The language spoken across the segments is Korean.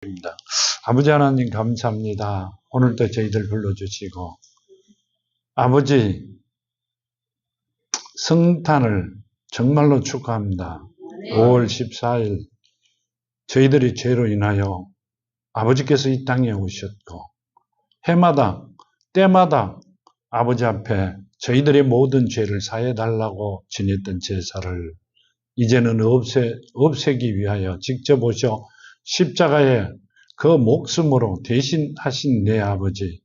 입니다. 아버지 하나님 감사합니다. 오늘도 저희들 불러주시고 아버지 성탄을 정말로 축하합니다. 5월 14일 저희들이 죄로 인하여 아버지께서 이 땅에 오셨고 해마다 때마다 아버지 앞에 저희들의 모든 죄를 사해달라고 지냈던 제사를 이제는 없애기 위하여 직접 오셔 십자가에 그 목숨으로 대신하신 내 아버지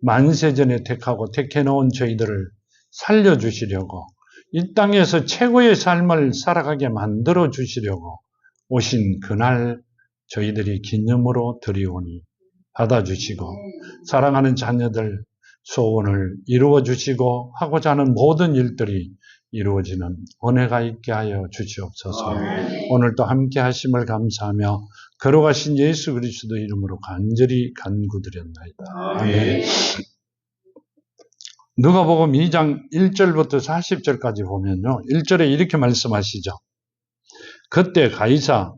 만세전에 택하고 택해놓은 저희들을 살려주시려고 이 땅에서 최고의 삶을 살아가게 만들어 주시려고 오신 그날 저희들이 기념으로 드리오니 받아주시고 사랑하는 자녀들 소원을 이루어 주시고 하고자 하는 모든 일들이 이루어지는 은혜가 있게 하여 주시옵소서. 오늘도 함께 하심을 감사하며 걸어가신 예수 그리스도 이름으로 간절히 간구드렸나이다. 아멘. 누가복음 2장 1절부터 40절까지 보면요. 1절에 이렇게 말씀하시죠. 그때 가이사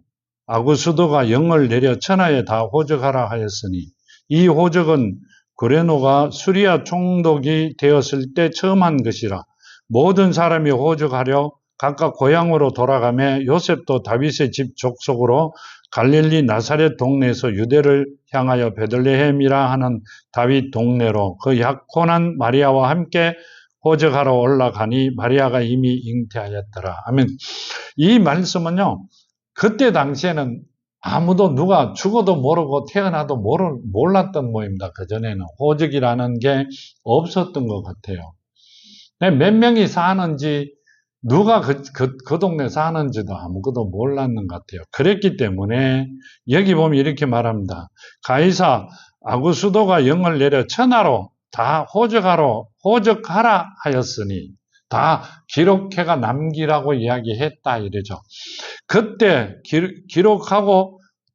아구수도가 영을 내려 천하에 다 호적하라 하였으니 이 호적은 구레노가 수리아 총독이 되었을 때 처음 한 것이라. 모든 사람이 호적하려 각각 고향으로 돌아가며 요셉도 다윗의 집 족속으로 갈릴리 나사렛 동네에서 유대를 향하여 베들레헴이라 하는 다윗 동네로 그 약혼한 마리아와 함께 호적하러 올라가니 마리아가 이미 잉태하였더라. 아멘. 이 말씀은요. 그때 당시에는 아무도 누가 죽어도 모르고 태어나도 몰랐던 모입니다. 그전에는 호적이라는 게 없었던 것 같아요. 몇 명이 사는지 누가 그 동네 사는지도 아무것도 몰랐는 것 같아요. 그랬기 때문에 여기 보면 이렇게 말합니다. 가이사 아구수도가 영을 내려 천하로 다 호적하라 하였으니 다 기록해가 남기라고 이야기했다 이러죠. 그때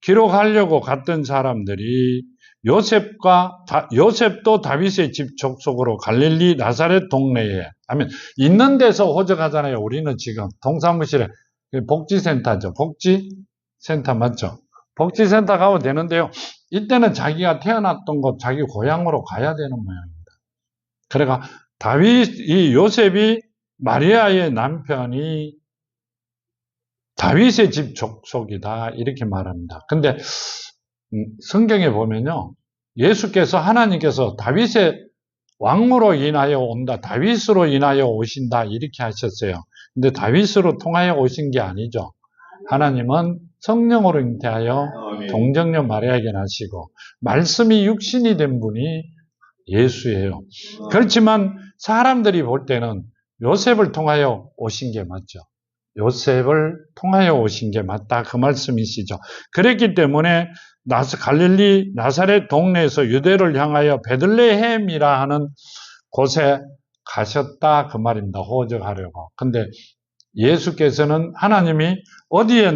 기록하려고 갔던 사람들이 요셉도 다윗의 집 족속으로 갈릴리 나사렛 동네에 하면 있는 데서 호적하잖아요. 우리는 지금 동사무실에 복지센터죠. 복지센터 맞죠? 복지센터 가면 되는데요. 이때는 자기가 태어났던 곳 자기 고향으로 가야 되는 모양입니다. 그러니까 이 요셉이 마리아의 남편이 다윗의 집 족속이다 이렇게 말합니다. 근데 성경에 보면요. 예수께서 하나님께서 다윗의 왕으로 인하여 온다. 다윗으로 인하여 오신다. 이렇게 하셨어요. 근데 다윗으로 통하여 오신 게 아니죠. 하나님은 성령으로 잉태하여 동정녀 마리아에게 나시고 말씀이 육신이 된 분이 예수예요. 그렇지만 사람들이 볼 때는 요셉을 통하여 오신 게 맞죠. 요셉을 통하여 오신 게 맞다. 그 말씀이시죠. 그랬기 때문에 갈릴리 나사렛 동네에서 유대를 향하여 베들레헴이라 하는 곳에 가셨다. 그 말입니다. 호적하려고. 근데 예수께서는 하나님이 어디에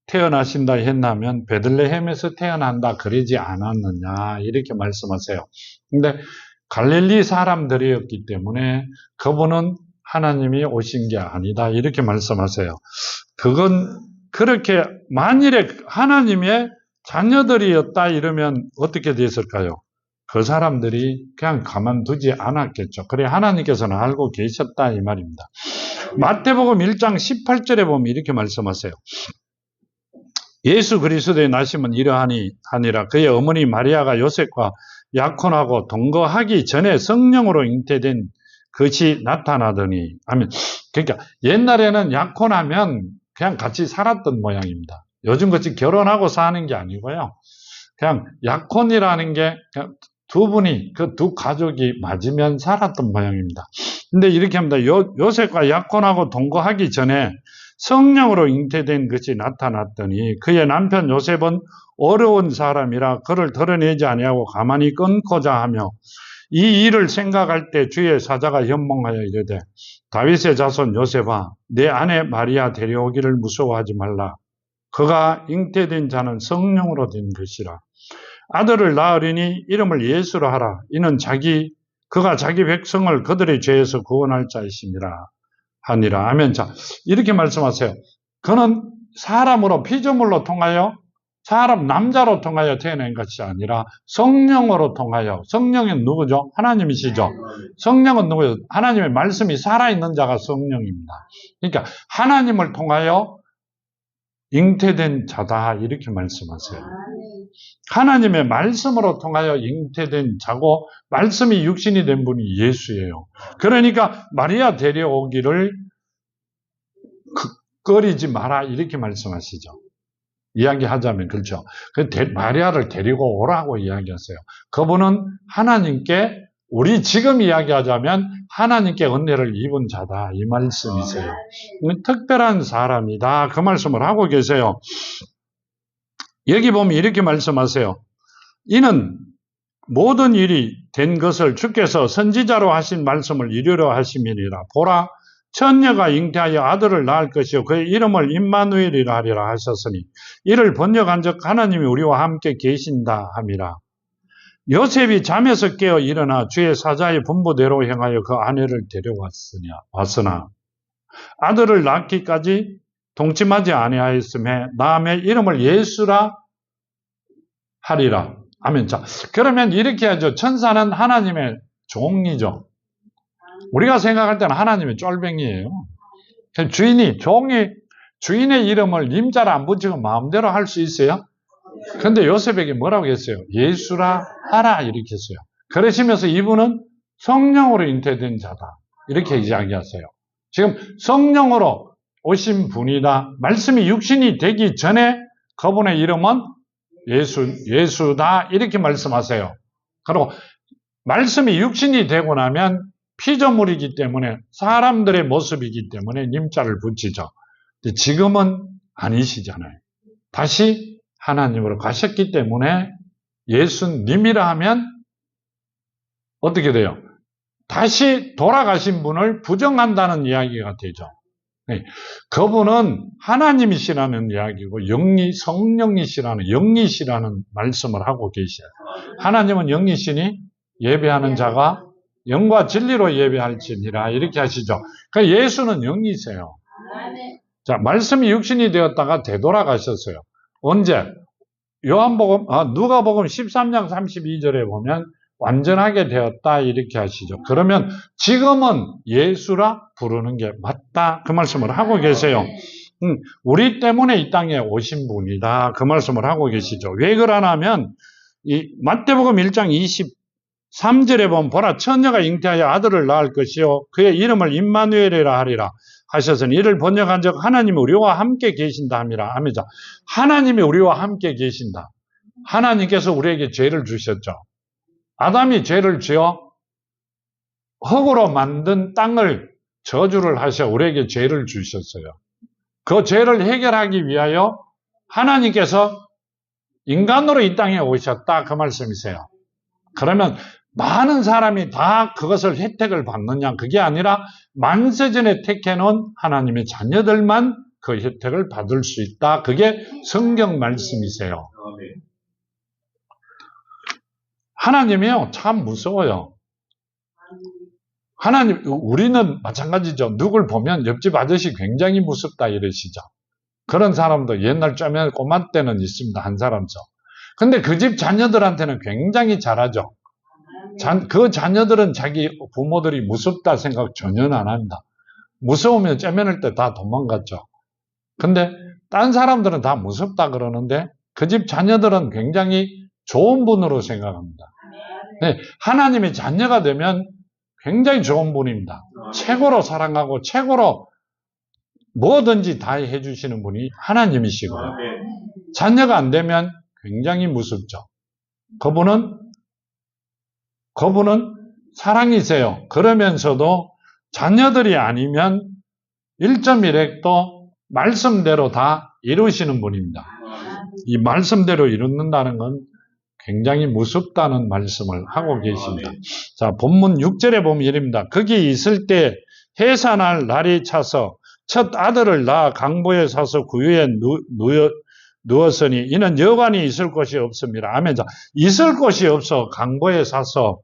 태어나신다 했냐면 베들레헴에서 태어난다 그러지 않았느냐 이렇게 말씀하세요. 근데 갈릴리 사람들이었기 때문에 그분은 하나님이 오신 게 아니다 이렇게 말씀하세요. 그건 그렇게 만일에 하나님의 자녀들이었다 이러면 어떻게 됐을까요? 그 사람들이 그냥 가만두지 않았겠죠. 그래 하나님께서는 알고 계셨다 이 말입니다. 마태복음 1장 18절에 보면 이렇게 말씀하세요. 예수 그리스도의 나심은 이러하니 하니라. 그의 어머니 마리아가 요셉과 약혼하고 동거하기 전에 성령으로 잉태된 것이 나타나더니 하면 그러니까 옛날에는 약혼하면 그냥 같이 살았던 모양입니다. 요즘같이 결혼하고 사는 게 아니고요. 그냥 약혼이라는 게 두 분이 그 두 가족이 맞으면 살았던 모양입니다. 근데 이렇게 합니다. 요셉과 약혼하고 동거하기 전에 성령으로 잉태된 것이 나타났더니 그의 남편 요셉은 어려운 사람이라 그를 드러내지 아니하고 가만히 끊고자 하며 이 일을 생각할 때 주의 사자가 현몽하여 이르되 다윗의 자손 요셉아 내 아내 마리아 데려오기를 무서워하지 말라. 그가 잉태된 자는 성령으로 된 것이라. 아들을 낳으리니 이름을 예수로 하라. 이는 그가 자기 백성을 그들의 죄에서 구원할 자이심이라 하니라. 아멘. 자, 이렇게 말씀하세요. 그는 사람으로 피조물로 통하여 사람 남자로 통하여 태어난 것이 아니라 성령으로 통하여. 성령은 누구죠? 하나님이시죠. 성령은 누구죠? 하나님의 말씀이 살아있는 자가 성령입니다. 그러니까 하나님을 통하여 잉태된 자다 이렇게 말씀하세요. 하나님의 말씀으로 통하여 잉태된 자고 말씀이 육신이 된 분이 예수예요. 그러니까 마리아 데려오기를 꺼리지 마라 이렇게 말씀하시죠. 이야기하자면 그렇죠. 마리아를 데리고 오라고 이야기하세요. 그분은 하나님께 우리 지금 이야기하자면 하나님께 은혜를 입은 자다 이 말씀이세요. 특별한 사람이다 그 말씀을 하고 계세요. 여기 보면 이렇게 말씀하세요. 이는 모든 일이 된 것을 주께서 선지자로 하신 말씀을 이루려 하심이니라. 보라 처녀가 잉태하여 아들을 낳을 것이요 그의 이름을 임마누엘이라 하리라 하셨으니 이를 번역한즉 하나님이 우리와 함께 계신다 함이라. 요셉이 잠에서 깨어 일어나 주의 사자의 분부대로 행하여 그 아내를 데려왔으나 아들을 낳기까지 동침하지 아니하였음에 낳음에 이름을 예수라 하리라. 아멘. 자, 그러면 이렇게 하죠. 천사는 하나님의 종이죠. 우리가 생각할 때는 하나님의 쫄병이에요. 주인의 이름을 임자를 안 붙이고 마음대로 할 수 있어요? 그런데 요셉에게 뭐라고 했어요? 예수라 하라 이렇게 했어요. 그러시면서 이분은 성령으로 잉태된 자다 이렇게 이야기하세요. 지금 성령으로 오신 분이다. 말씀이 육신이 되기 전에 그분의 이름은 예수다 이렇게 말씀하세요. 그리고 말씀이 육신이 되고 나면 피조물이기 때문에 사람들의 모습이기 때문에 님자를 붙이죠. 지금은 아니시잖아요. 다시 하나님으로 가셨기 때문에 예수님이라 하면 어떻게 돼요? 다시 돌아가신 분을 부정한다는 이야기가 되죠. 그분은 하나님이시라는 이야기고 성령이시라는 영이시라는 말씀을 하고 계셔요. 하나님은 영이시니 예배하는 자가 영과 진리로 예배할지니라 이렇게 하시죠. 그러니까 예수는 영이세요. 자, 말씀이 육신이 되었다가 되돌아가셨어요. 언제? 누가복음 13장 32절에 보면 완전하게 되었다 이렇게 하시죠. 그러면 지금은 예수라 부르는 게 맞다 그 말씀을 하고 계세요. 우리 때문에 이 땅에 오신 분이다 그 말씀을 하고 계시죠. 왜 그러냐면 이 마태복음 1장 23절에 보면 보라 처녀가 잉태하여 아들을 낳을 것이요 그의 이름을 임마누엘이라 하리라 하셨으니 이를 번역한즉 하나님이 우리와 함께 계신다 함이라. 아멘. 하나님이 우리와 함께 계신다. 하나님께서 우리에게 죄를 주셨죠. 아담이 죄를 지어 흙으로 만든 땅을 저주를 하셔 우리에게 죄를 주셨어요. 그 죄를 해결하기 위하여 하나님께서 인간으로 이 땅에 오셨다 그 말씀이세요. 그러면 많은 사람이 다 그것을 혜택을 받느냐 그게 아니라 만세전에 택해놓은 하나님의 자녀들만 그 혜택을 받을 수 있다. 그게 성경 말씀이세요. 하나님이요 참 무서워요. 우리는 마찬가지죠. 누굴 보면 옆집 아저씨 굉장히 무섭다 이러시죠. 그런 사람도 옛날 쩌면 꼬마 때는 있습니다. 한 사람죠. 근데 그 집 자녀들한테는 굉장히 잘하죠. 그 자녀들은 자기 부모들이 무섭다 생각 전혀 안 합니다. 무서우면 째면을 때 다 도망갔죠. 근데 딴 사람들은 다 무섭다 그러는데 그 집 자녀들은 굉장히 좋은 분으로 생각합니다. 네, 하나님의 자녀가 되면 굉장히 좋은 분입니다. 최고로 사랑하고 최고로 뭐든지 다 해주시는 분이 하나님이시고요. 자녀가 안 되면 굉장히 무섭죠. 그분은 사랑이세요. 그러면서도 자녀들이 아니면 1.1핵도 말씀대로 다 이루시는 분입니다. 이 말씀대로 이루는다는 건 굉장히 무섭다는 말씀을 하고 계십니다. 자, 본문 6절에 보면 이릅니다. 거기 있을 때 해산할 날이 차서 첫 아들을 낳아 강보에 사서 구유에 누웠으니 이는 여관이 있을 곳이 없습니다. 아멘. 자, 있을 곳이 없어 강보에 사서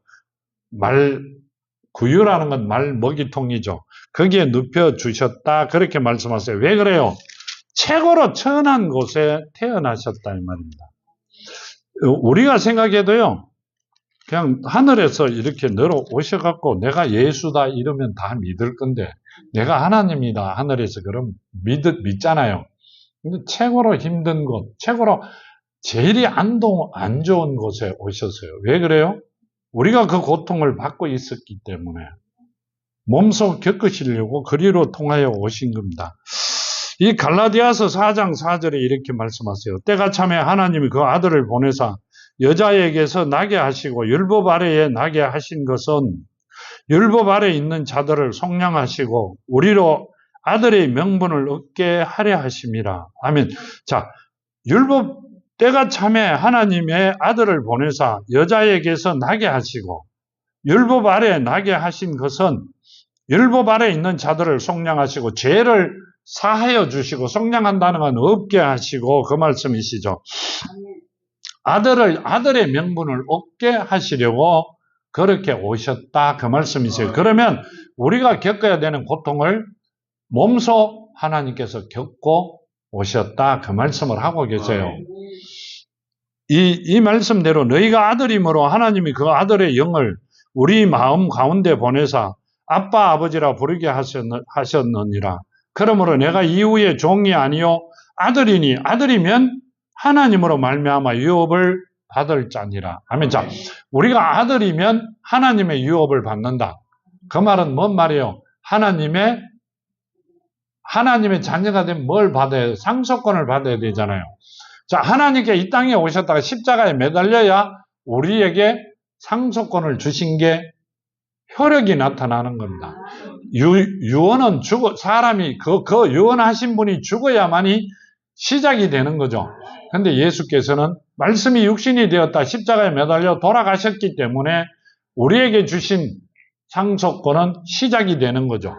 구유라는 건 말 먹이통이죠. 거기에 눕혀 주셨다. 그렇게 말씀하세요. 왜 그래요? 최고로 천한 곳에 태어나셨다 이 말입니다. 우리가 생각해도요, 그냥 하늘에서 이렇게 내려오셔갖고 내가 예수다 이러면 다 믿을 건데, 내가 하나님이다 하늘에서 그럼 믿잖아요. 근데 최고로 힘든 곳, 최고로 제일 안 좋은 곳에 오셨어요. 왜 그래요? 우리가 그 고통을 받고 있었기 때문에 몸소 겪으시려고 그리로 통하여 오신 겁니다. 이 갈라디아서 4장 4절에 이렇게 말씀하세요. 때가 참에 하나님이 그 아들을 보내사 여자에게서 나게 하시고 율법 아래에 나게 하신 것은 율법 아래에 있는 자들을 속량하시고 우리로 아들의 명분을 얻게 하려 하심이라. 아멘. 자, 율법 때가 참에 하나님의 아들을 보내사 여자에게서 나게 하시고 율법 아래에 나게 하신 것은 율법 아래에 있는 자들을 속량하시고 죄를 사하여 주시고, 속량한다는 건 없게 하시고 그 말씀이시죠. 아들의 명분을 얻게 하시려고 그렇게 오셨다 그 말씀이세요. 그러면 우리가 겪어야 되는 고통을 몸소 하나님께서 겪고 오셨다 그 말씀을 하고 계세요. 이 말씀대로 너희가 아들이므로 하나님이 그 아들의 영을 우리 마음 가운데 보내사 아빠 아버지라 부르게 하셨느니라. 그러므로 내가 이후에 종이 아니요 아들이니, 아들이면 하나님으로 말미암아 유업을 받을 자니라. 아멘. 자, 우리가 아들이면 하나님의 유업을 받는다. 그 말은 뭔 말이에요? 하나님의 자녀가 되면 뭘 받아야 돼요? 상속권을 받아야 되잖아요. 자, 하나님께 이 땅에 오셨다가 십자가에 매달려야 우리에게 상속권을 주신 게 효력이 나타나는 겁니다. 유언은 사람이 그 유언하신 분이 죽어야만이 시작이 되는 거죠. 근데 예수께서는 말씀이 육신이 되었다 십자가에 매달려 돌아가셨기 때문에 우리에게 주신 상속권은 시작이 되는 거죠.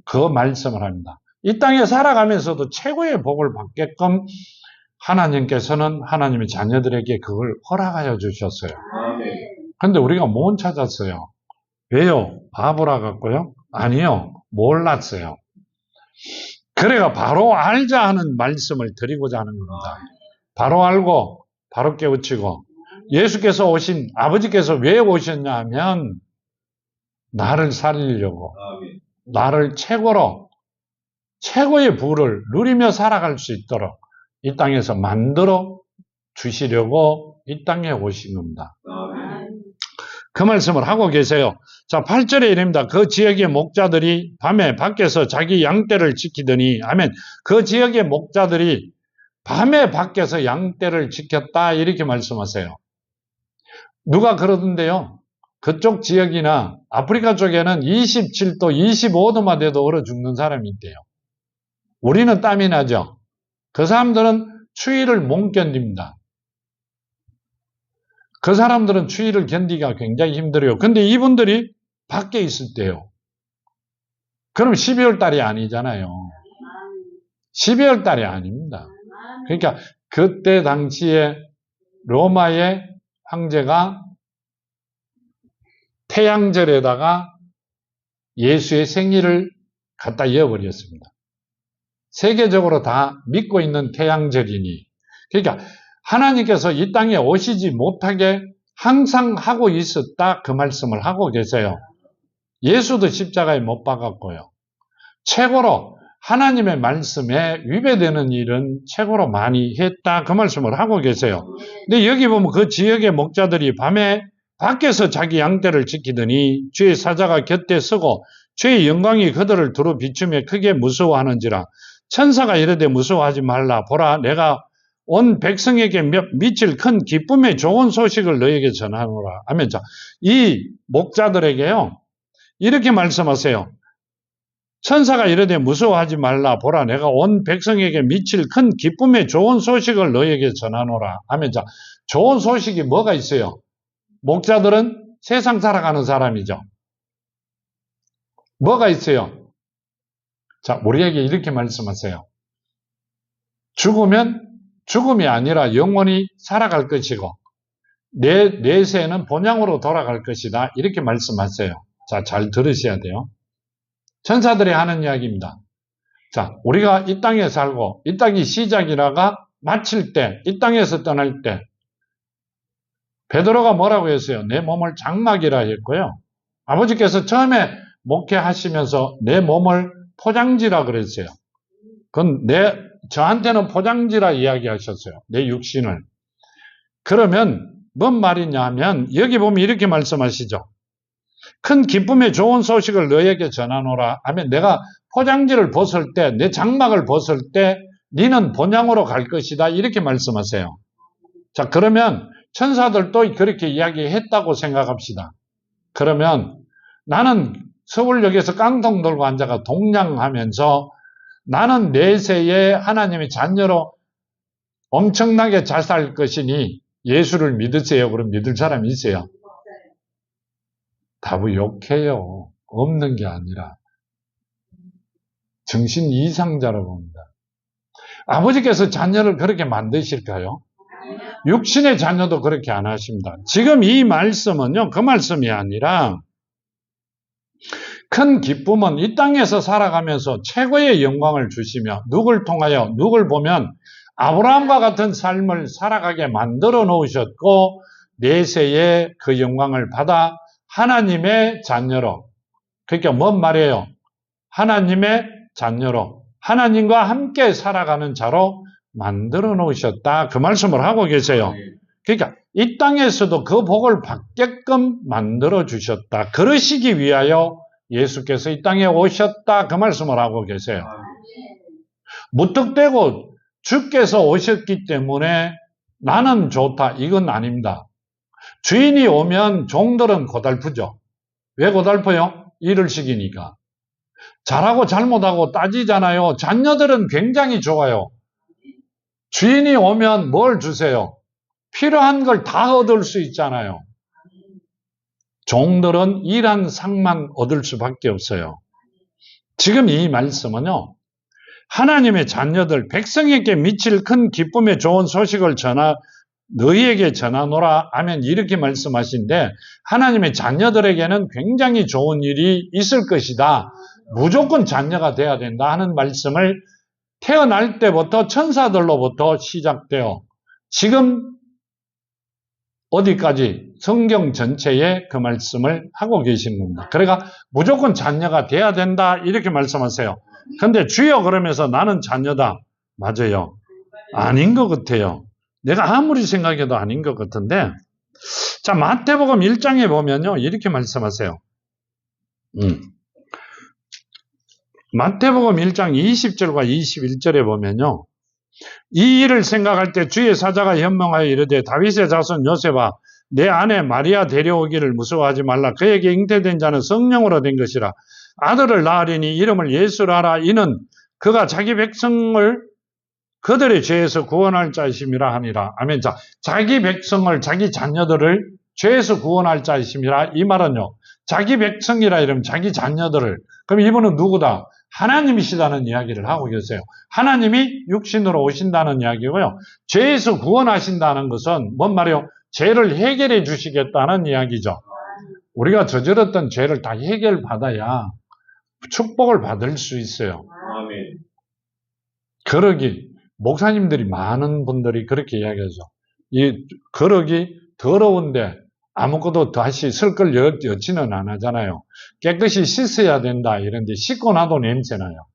그 말씀을 합니다. 이 땅에 살아가면서도 최고의 복을 받게끔 하나님께서는 하나님의 자녀들에게 그걸 허락하여 주셨어요. 근데 우리가 못 찾았어요. 왜요? 바보라 갖고요? 아니요. 몰랐어요. 그래가 바로 알자 하는 말씀을 드리고자 하는 겁니다. 바로 알고 바로 깨우치고, 예수께서 오신, 아버지께서 왜 오셨냐 하면 나를 살리려고, 나를 최고의 부를 누리며 살아갈 수 있도록 이 땅에서 만들어 주시려고 이 땅에 오신 겁니다. 그 말씀을 하고 계세요. 자, 8절에 이릅니다. 그 지역의 목자들이 밤에 밖에서 자기 양떼를 지키더니, 아멘. 그 지역의 목자들이 밤에 밖에서 양떼를 지켰다 이렇게 말씀하세요. 누가 그러던데요. 그쪽 지역이나 아프리카 쪽에는 27도, 25도만 돼도 얼어 죽는 사람이 있대요. 우리는 땀이 나죠. 그 사람들은 추위를 못 견딥니다. 그 사람들은 추위를 견디기가 굉장히 힘들어요. 근데 이분들이 밖에 있을 때요. 그럼 12월 달이 아니잖아요. 12월 달이 아닙니다. 그러니까 그때 당시에 로마의 황제가 태양절에다가 예수의 생일을 갖다 이어버렸습니다. 세계적으로 다 믿고 있는 태양절이니, 그러니까 하나님께서 이 땅에 오시지 못하게 항상 하고 있었다 그 말씀을 하고 계세요. 예수도 십자가에 못 박았고요. 최고로 하나님의 말씀에 위배되는 일은 최고로 많이 했다 그 말씀을 하고 계세요. 근데 여기 보면 그 지역의 목자들이 밤에 밖에서 자기 양떼를 지키더니 주의 사자가 곁에 서고 주의 영광이 그들을 두루 비추며 크게 무서워하는지라. 천사가 이르되 무서워하지 말라. 보라, 내가 온 백성에게 미칠 큰 기쁨의 좋은 소식을 너에게 전하노라. 아멘. 자, 이 목자들에게요, 이렇게 말씀하세요. 천사가 이르되 무서워하지 말라. 보라, 내가 온 백성에게 미칠 큰 기쁨의 좋은 소식을 너에게 전하노라. 아멘. 자, 좋은 소식이 뭐가 있어요? 목자들은 세상 살아가는 사람이죠. 뭐가 있어요? 자, 우리에게 이렇게 말씀하세요. 죽으면 죽음이 아니라 영원히 살아갈 것이고 내 내세는 본향으로 돌아갈 것이다. 이렇게 말씀하세요. 자, 잘 들으셔야 돼요. 천사들이 하는 이야기입니다. 자, 우리가 이 땅에 살고 이 땅이 시작이라가 마칠 때, 이 땅에서 떠날 때 베드로가 뭐라고 했어요? 내 몸을 장막이라 했고요. 아버지께서 처음에 목회하시면서 내 몸을 포장지라 그랬어요. 그건 저한테는 포장지라 이야기하셨어요. 내 육신을. 그러면 뭔 말이냐 하면 여기 보면 이렇게 말씀하시죠. 큰 기쁨의 좋은 소식을 너에게 전하노라 하면 내가 포장지를 벗을 때, 내 장막을 벗을 때 너는 본향으로 갈 것이다 이렇게 말씀하세요. 자, 그러면 천사들도 그렇게 이야기했다고 생각합시다. 그러면 나는 서울역에서 깡통 들고 앉아가 동냥하면서 나는 내세에 하나님의 자녀로 엄청나게 잘 살 것이니 예수를 믿으세요. 그럼 믿을 사람이 있어요? 답을 욕해요. 없는 게 아니라 정신 이상자라고 봅니다. 아버지께서 자녀를 그렇게 만드실까요? 육신의 자녀도 그렇게 안 하십니다. 지금 이 말씀은요, 그 말씀이 아니라 큰 기쁨은 이 땅에서 살아가면서 최고의 영광을 주시며 누굴 통하여 누굴 보면 아브라함과 같은 삶을 살아가게 만들어 놓으셨고 내세에 그 영광을 받아 하나님의 자녀로, 그러니까 뭔 말이에요? 하나님의 자녀로 하나님과 함께 살아가는 자로 만들어 놓으셨다 그 말씀을 하고 계세요. 그러니까 이 땅에서도 그 복을 받게끔 만들어 주셨다. 그러시기 위하여 예수께서 이 땅에 오셨다 그 말씀을 하고 계세요. 무턱대고 주께서 오셨기 때문에 나는 좋다 이건 아닙니다. 주인이 오면 종들은 고달프죠. 왜 고달퍼요? 일을 시키니까. 잘하고 잘못하고 따지잖아요. 자녀들은 굉장히 좋아요. 주인이 오면 뭘 주세요? 필요한 걸 다 얻을 수 있잖아요. 종들은 일한 상만 얻을 수밖에 없어요. 지금 이 말씀은요, 하나님의 자녀들, 백성에게 미칠 큰 기쁨의 좋은 소식을 너희에게 전하노라 하면 이렇게 말씀하신데, 하나님의 자녀들에게는 굉장히 좋은 일이 있을 것이다. 무조건 자녀가 돼야 된다 하는 말씀을 태어날 때부터 천사들로부터 시작되어 지금 어디까지 성경 전체에 그 말씀을 하고 계신 겁니다. 그러니까 무조건 자녀가 돼야 된다 이렇게 말씀하세요. 근데 주여 그러면서 나는 자녀다. 맞아요. 아닌 것 같아요. 내가 아무리 생각해도 아닌 것 같은데, 자, 마태복음 1장에 보면요 이렇게 말씀하세요. 마태복음 1장 20절과 21절에 보면요, 이 일을 생각할 때 주의 사자가 현명하여 이르되 다윗의 자손 요셉아 내 아내 마리아 데려오기를 무서워하지 말라. 그에게 잉태된 자는 성령으로 된 것이라. 아들을 낳으리니 이름을 예수라 하라. 이는 그가 자기 백성을 그들의 죄에서 구원할 자이심이라 하니라. 아멘. 자, 자기 백성을, 자기 자녀들을 죄에서 구원할 자이심이라. 이 말은요, 자기 백성이라 이러면 자기 자녀들을, 그럼 이분은 누구다? 하나님이시다는 이야기를 하고 계세요. 하나님이 육신으로 오신다는 이야기고요. 죄에서 구원하신다는 것은 뭔 말이에요? 죄를 해결해 주시겠다는 이야기죠. 우리가 저질렀던 죄를 다 해결받아야 축복을 받을 수 있어요. 아멘. 거룩이, 목사님들이 많은 분들이 그렇게 이야기하죠. 이 거룩이 더러운데 아무것도 다시 쓸걸 여지는 안 하잖아요. 깨끗이 씻어야 된다 이런데 씻고 나도 냄새나요.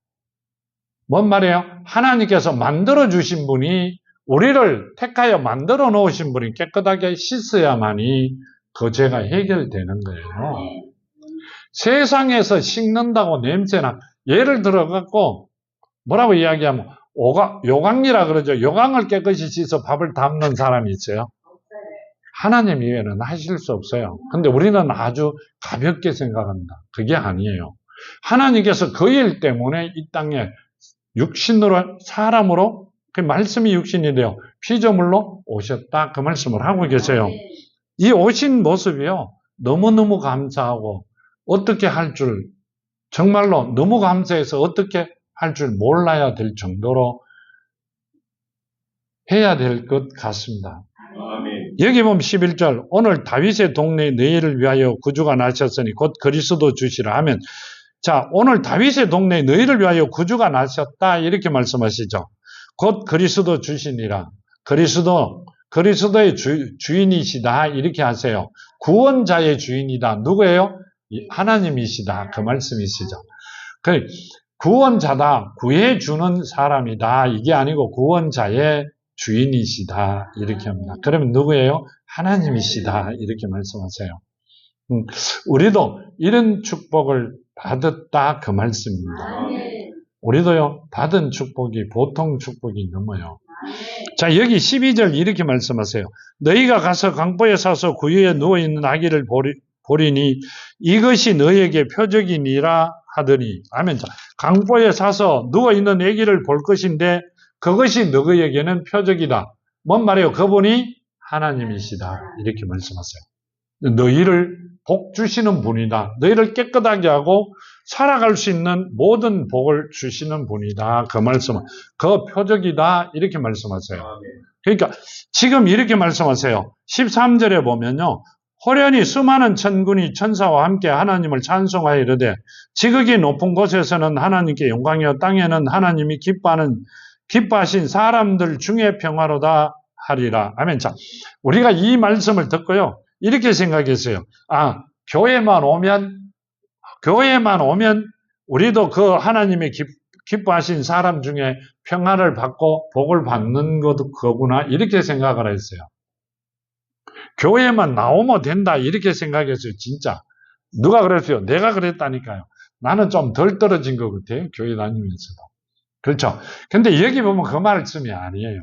뭔 말이에요? 하나님께서 만들어주신 분이, 우리를 택하여 만들어 놓으신 분이 깨끗하게 씻어야만이 그 죄가 해결되는 거예요. 세상에서 씻는다고 냄새나, 예를 들어갖고 뭐라고 이야기하면 요강이라 그러죠. 요강을 깨끗이 씻어 밥을 담는 사람이 있어요. 하나님 이외에는 하실 수 없어요. 근데 우리는 아주 가볍게 생각합니다. 그게 아니에요. 하나님께서 그 일 때문에 이 땅에 육신으로, 사람으로, 그 말씀이 육신이 되어 피조물로 오셨다 그 말씀을 하고 계세요. 이 오신 모습이요 너무너무 감사하고 어떻게 할 줄, 정말로 너무 감사해서 어떻게 할 줄 몰라야 될 정도로 해야 될 것 같습니다. 여기 보면 11절, 오늘 다윗의 동네에 너희를 위하여 구주가 나셨으니 곧 그리스도 주시라 하면, 자, 오늘 다윗의 동네에 너희를 위하여 구주가 나셨다. 이렇게 말씀하시죠. 곧 그리스도 주시니라. 그리스도의 주인이시다. 이렇게 하세요. 구원자의 주인이다. 누구예요? 하나님이시다. 그 말씀이시죠. 구원자다. 구해주는 사람이다. 이게 아니고 구원자의 주인이시다. 이렇게 합니다. 그러면 누구예요? 하나님이시다. 이렇게 말씀하세요. 우리도 이런 축복을 받았다. 그 말씀입니다. 우리도요, 받은 축복이 보통 축복이 넘어요. 자, 여기 12절 이렇게 말씀하세요. 너희가 가서 강보에 사서 구유에 누워있는 아기를 보리니 이것이 너희에게 표적이니라 하더니. 아멘. 강보에 사서 누워있는 아기를 볼 것인데 그것이 너희에게는 표적이다. 뭔 말이에요? 그분이 하나님이시다. 이렇게 말씀하세요. 너희를 복 주시는 분이다. 너희를 깨끗하게 하고 살아갈 수 있는 모든 복을 주시는 분이다. 그 말씀은 그 표적이다. 이렇게 말씀하세요. 그러니까 지금 이렇게 말씀하세요. 13절에 보면요. 호련히 수많은 천군이 천사와 함께 하나님을 찬송하여 이르되 지극히 높은 곳에서는 하나님께 영광이요 땅에는 하나님이 기뻐하신 사람들 중에 평화로다 하리라. 아멘. 자, 우리가 이 말씀을 듣고요. 이렇게 생각했어요. 교회만 오면 우리도 그 하나님의 기뻐하신 사람 중에 평화를 받고 복을 받는 거구나. 이렇게 생각을 했어요. 교회만 나오면 된다. 이렇게 생각했어요. 진짜. 누가 그랬어요? 내가 그랬다니까요. 나는 좀 덜 떨어진 것 같아요. 교회 다니면서도. 그렇죠. 근데 여기 보면 그 말씀이 아니에요.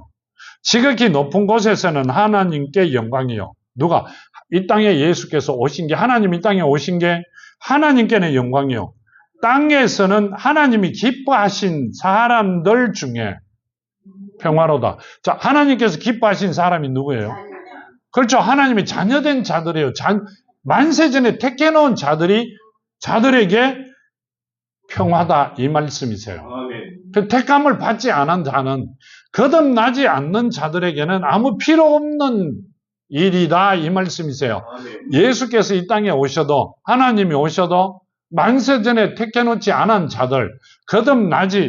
지극히 높은 곳에서는 하나님께 영광이요. 누가? 이 땅에 예수께서 오신 게, 하나님 이 땅에 오신 게 하나님께는 영광이요. 땅에서는 하나님이 기뻐하신 사람들 중에 평화로다. 자, 하나님께서 기뻐하신 사람이 누구예요? 그렇죠. 하나님이 자녀된 자들이에요. 만세전에 택해놓은 자들에게 평화다. 이 말씀이세요. 그 택함을 받지 않은 자는, 거듭나지 않는 자들에게는 아무 필요 없는 일이다. 이 말씀이세요. 예수께서 이 땅에 오셔도, 하나님이 오셔도 만세전에 택해놓지 않은 자들,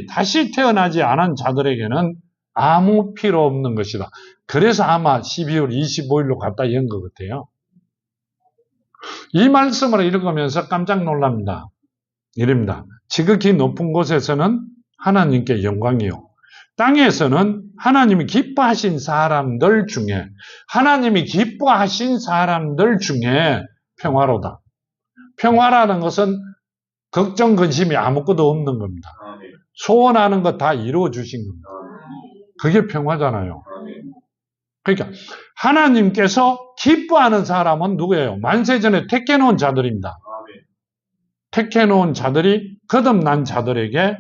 다시 태어나지 않은 자들에게는 아무 필요 없는 것이다. 그래서 아마 12월 25일로 갖다 연 것 같아요. 이 말씀을 읽으면서 깜짝 놀랍니다. 이랍니다. 지극히 높은 곳에서는 하나님께 영광이요. 땅에서는 하나님이 기뻐하신 사람들 중에 평화로다. 평화라는 것은 걱정, 근심이 아무것도 없는 겁니다. 소원하는 것 다 이루어 주신 겁니다. 그게 평화잖아요. 그러니까 하나님께서 기뻐하는 사람은 누구예요? 만세전에 택해놓은 자들입니다. 택해놓은 자들이 거듭난 자들에게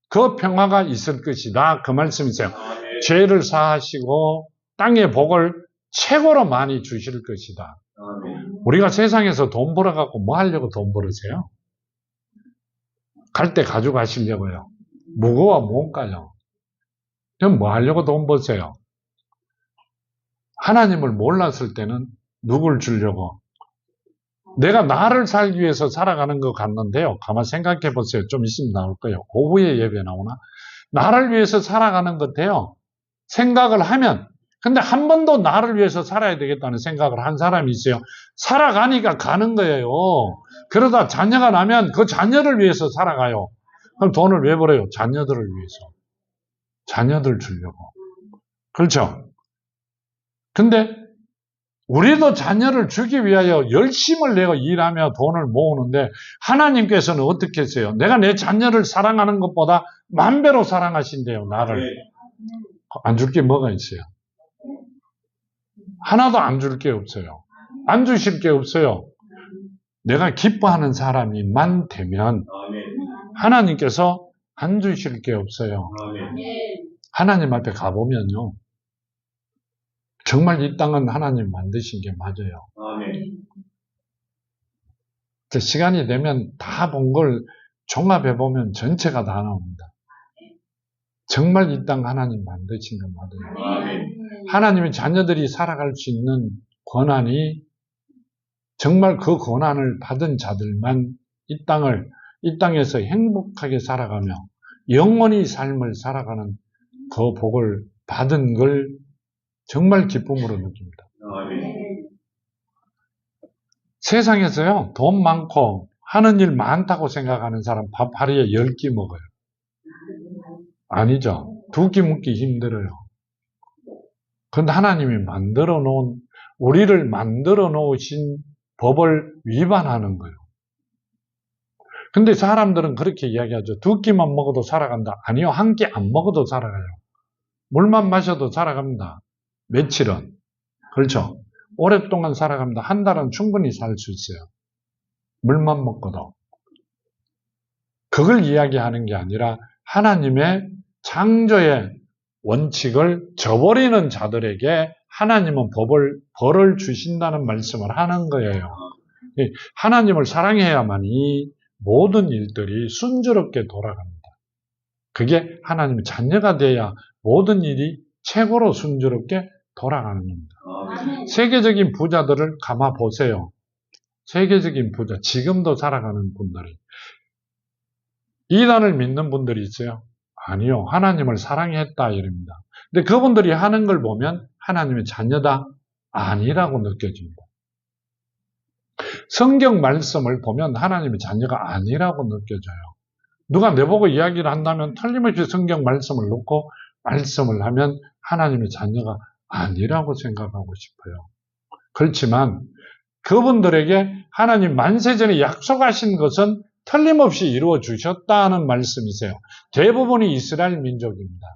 그 평화가 있을 것이다. 그 말씀이세요. 죄를 사하시고 땅의 복을 최고로 많이 주실 것이다. 우리가 세상에서 돈 벌어갖고 뭐 하려고 돈 벌으세요? 갈 때 가져가시려고요. 무거워 뭔가요? 그럼 뭐 하려고 돈 버세요? 하나님을 몰랐을 때는 누굴 주려고? 내가 나를 살기 위해서 살아가는 것 같는데요. 가만 생각해 보세요. 좀 있으면 나올 거예요. 오후에 예배 나오나? 나를 위해서 살아가는 것 같아요. 생각을 하면. 근데 한 번도 나를 위해서 살아야 되겠다는 생각을 한 사람이 있어요. 살아가니까 가는 거예요. 그러다 자녀가 나면 그 자녀를 위해서 살아가요. 그럼 돈을 왜 벌어요? 자녀들을 위해서. 자녀들 주려고. 그렇죠? 근데 우리도 자녀를 주기 위하여 열심을 내고 일하며 돈을 모으는데 하나님께서는 어떻게 했어요? 내가 내 자녀를 사랑하는 것보다 10,000배로 사랑하신대요. 나를. 안 줄 게 뭐가 있어요? 하나도 안 줄 게 없어요. 안 주실 게 없어요. 내가 기뻐하는 사람이만 되면 하나님께서 안 주실 게 없어요. 하나님 앞에 가보면요. 정말 이 땅은 하나님 만드신 게 맞아요. 시간이 되면 다 본 걸 종합해보면 전체가 다 나옵니다. 정말 이 땅 하나님 만드신 게 맞아요. 하나님의 자녀들이 살아갈 수 있는 권한이 정말 그 권한을 받은 자들만 이 땅을 이 땅에서 행복하게 살아가며 영원히 삶을 살아가는 그 복을 받은 걸 정말 기쁨으로 느낍니다. 세상에서요, 돈 많고 하는 일 많다고 생각하는 사람 밥 하루에 10끼 먹어요. 아니죠. 2끼 먹기 힘들어요. 그런데 하나님이 우리를 만들어 놓으신 법을 위반하는 거예요. 근데 사람들은 그렇게 이야기하죠. 2끼만 먹어도 살아간다. 아니요, 1끼 안 먹어도 살아가요. 물만 마셔도 살아갑니다. 며칠은. 그렇죠. 오랫동안 살아갑니다. 한 달은 충분히 살 수 있어요. 물만 먹고도. 그걸 이야기하는 게 아니라 하나님의 창조의 원칙을 저버리는 자들에게 하나님은 벌을 주신다는 말씀을 하는 거예요. 하나님을 사랑해야만이 모든 일들이 순조롭게 돌아갑니다. 그게 하나님의 자녀가 돼야 모든 일이 최고로 순조롭게 돌아가는 겁니다. 세계적인 부자들을 감아 보세요. 세계적인 부자, 지금도 살아가는 분들이. 이단을 믿는 분들이 있어요? 아니요. 하나님을 사랑했다 이럽니다. 근데 그분들이 하는 걸 보면 하나님의 자녀다? 아니라고 느껴집니다. 성경 말씀을 보면 하나님의 자녀가 아니라고 느껴져요. 누가 내보고 이야기를 한다면 틀림없이 성경 말씀을 놓고 말씀을 하면 하나님의 자녀가 아니라고 생각하고 싶어요. 그렇지만 그분들에게 하나님 만세전에 약속하신 것은 틀림없이 이루어 주셨다는 말씀이세요. 대부분이 이스라엘 민족입니다.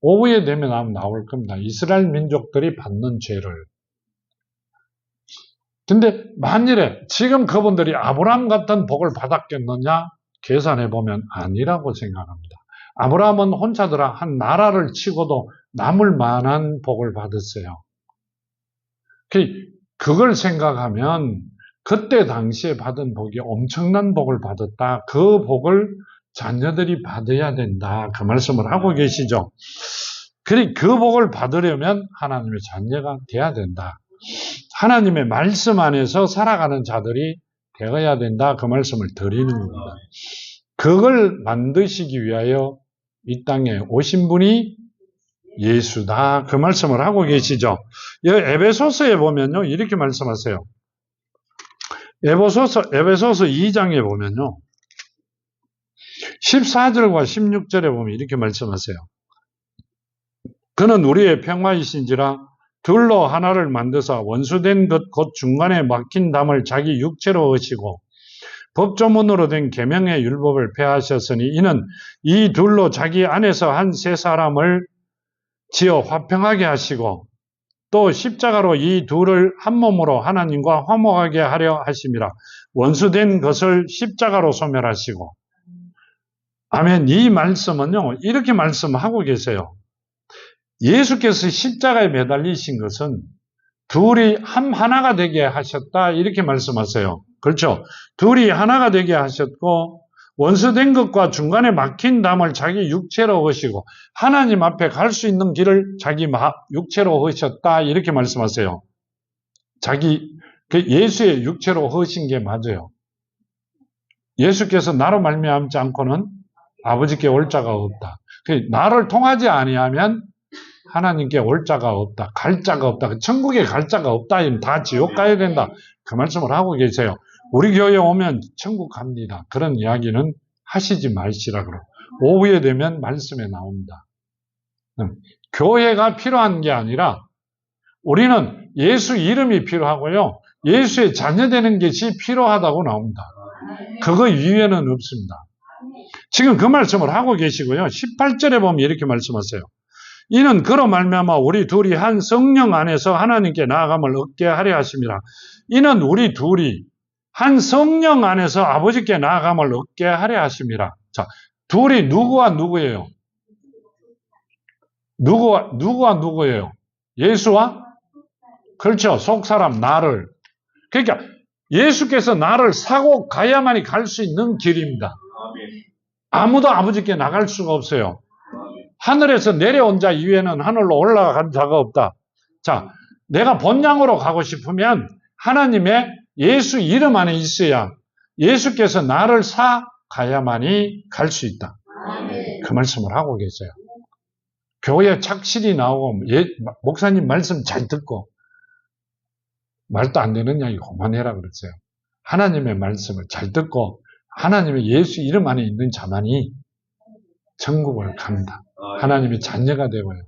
오후에 되면 아마 나올 겁니다. 이스라엘 민족들이 받는 죄를. 근데 만일에 지금 그분들이 아브라함 같은 복을 받았겠느냐? 계산해보면 아니라고 생각합니다. 아브라함은 혼자더라 한 나라를 치고도 남을 만한 복을 받았어요. 그걸 생각하면 그때 당시에 받은 복이 엄청난 복을 받았다. 그 복을 자녀들이 받아야 된다. 그 말씀을 하고 계시죠. 그 복을 받으려면 하나님의 자녀가 돼야 된다. 하나님의 말씀 안에서 살아가는 자들이 되어야 된다. 그 말씀을 드리는 겁니다. 그걸 만드시기 위하여 이 땅에 오신 분이 예수다. 그 말씀을 하고 계시죠. 에베소서에 보면요. 이렇게 말씀하세요. 에베소서 2장에 보면요. 14절과 16절에 보면 이렇게 말씀하세요. 그는 우리의 평화이신지라 둘로 하나를 만드사 원수된 것 곧 중간에 막힌 담을 자기 육체로 얻으시고 법조문으로 된 계명의 율법을 폐하셨으니 이는 이 둘로 자기 안에서 한 세 사람을 지어 화평하게 하시고 또 십자가로 이 둘을 한 몸으로 하나님과 화목하게 하려 하심이라. 원수된 것을 십자가로 소멸하시고. 아멘. 이 말씀은요, 이렇게 말씀하고 계세요. 예수께서 십자가에 매달리신 것은 둘이 하나가 되게 하셨다. 이렇게 말씀하세요. 그렇죠? 둘이 하나가 되게 하셨고 원수된 것과 중간에 막힌 담을 자기 육체로 얻으시고 하나님 앞에 갈 수 있는 길을 자기 육체로 얻으셨다. 이렇게 말씀하세요. 예수의 육체로 얻으신 게 맞아요. 예수께서 나로 말미암지 않고는 아버지께 올 자가 없다. 나를 통하지 아니하면 하나님께 올 자가 없다. 갈 자가 없다. 천국에 갈 자가 없다. 다 지옥 가야 된다. 그 말씀을 하고 계세요. 우리 교회에 오면 천국 갑니다. 그런 이야기는 하시지 마시라 그러고 오후에 되면 말씀에 나옵니다. 교회가 필요한 게 아니라 우리는 예수 이름이 필요하고요. 예수의 자녀 되는 것이 필요하다고 나옵니다. 그거 이외에는 없습니다. 지금 그 말씀을 하고 계시고요. 18절에 보면 이렇게 말씀하세요. 이는 그로 말미암아 우리 둘이 한 성령 안에서 하나님께 나아감을 얻게 하려 하심이라. 이는 우리 둘이 한 성령 안에서 아버지께 나아감을 얻게 하려 하심이라. 자, 둘이 누구와 누구예요? 누구와 누구예요? 예수와? 그렇죠. 속사람, 나를. 그러니까 예수께서 나를 사고 가야만이 갈 수 있는 길입니다. 아무도 아버지께 나갈 수가 없어요. 하늘에서 내려온 자 이외에는 하늘로 올라간 자가 없다. 자, 내가 본향으로 가고 싶으면 하나님의 예수 이름 안에 있어야 예수께서 나를 사 가야만이 갈 수 있다. 그 말씀을 하고 계세요. 교회에 착실히 나오고 목사님 말씀 잘 듣고 말도 안 되느냐 이거 그만해라 그랬어요. 하나님의 말씀을 잘 듣고 하나님의 예수 이름 안에 있는 자만이 천국을 갑니다. 하나님의 자녀가 되고요.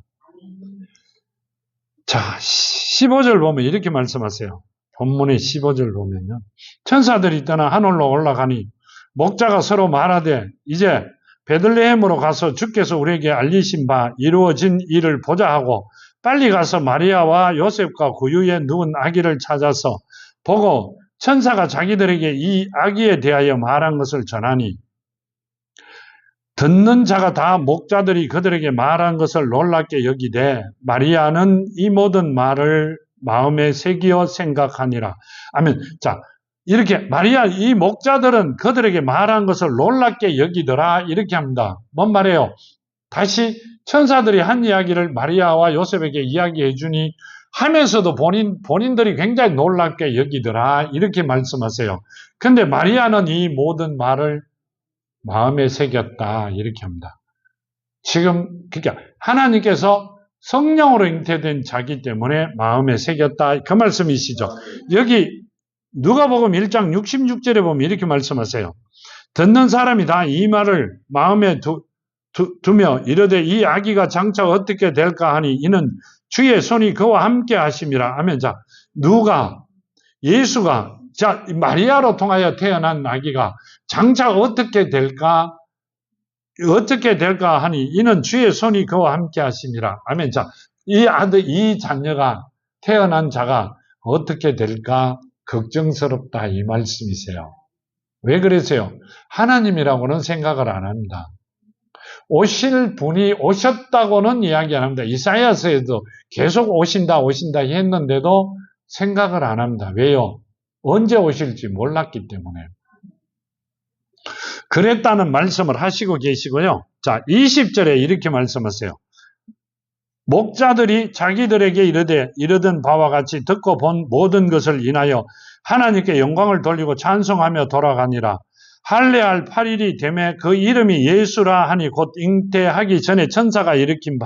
자, 15절 보면 이렇게 말씀하세요. 본문의 15절 보면요. 천사들이 떠나 하늘로 올라가니 목자가 서로 말하되 이제 베들레헴으로 가서 주께서 우리에게 알리신 바 이루어진 일을 보자 하고 빨리 가서 마리아와 요셉과 구유에 누운 아기를 찾아서 보고 천사가 자기들에게 이 아기에 대하여 말한 것을 전하니 듣는 자가 다 목자들이 그들에게 말한 것을 놀랍게 여기되 마리아는 이 모든 말을 마음에 새기어 생각하니라. 아멘. 자, 이렇게 마리아 이 목자들은 그들에게 말한 것을 놀랍게 여기더라 이렇게 합니다. 뭔 말이에요? 다시 천사들이 한 이야기를 마리아와 요셉에게 이야기해 주니 하면서도 본인들이 굉장히 놀랍게 여기더라 이렇게 말씀하세요. 근데 마리아는 이 모든 말을 마음에 새겼다 이렇게 합니다. 지금 그러니까 하나님께서 성령으로 잉태된 자기 때문에 마음에 새겼다 그 말씀이시죠. 여기 누가복음 1장 66절에 보면 이렇게 말씀하세요. 듣는 사람이 다 이 말을 마음에 두며 이르되 이 아기가 장차 어떻게 될까 하니 이는 주의 손이 그와 함께 하심이라 하면 자 누가 예수가 자 마리아로 통하여 태어난 아기가 장차 어떻게 될까 하니 이는 주의 손이 그와 함께 하심이라 하면 자 이 아들 이 자녀가 태어난 자가 어떻게 될까 걱정스럽다 이 말씀이세요. 왜 그러세요? 하나님이라고는 생각을 안 합니다. 오실 분이 오셨다고는 이야기 안 합니다. 이사야서에도 계속 오신다 했는데도 생각을 안 합니다. 왜요? 언제 오실지 몰랐기 때문에. 그랬다는 말씀을 하시고 계시고요. 자, 20절에 이렇게 말씀하세요. 목자들이 자기들에게 이르던 바와 같이 듣고 본 모든 것을 인하여 하나님께 영광을 돌리고 찬송하며 돌아가니라. 할례할 8일이 되매 그 이름이 예수라 하니 곧 잉태하기 전에 천사가 일으킨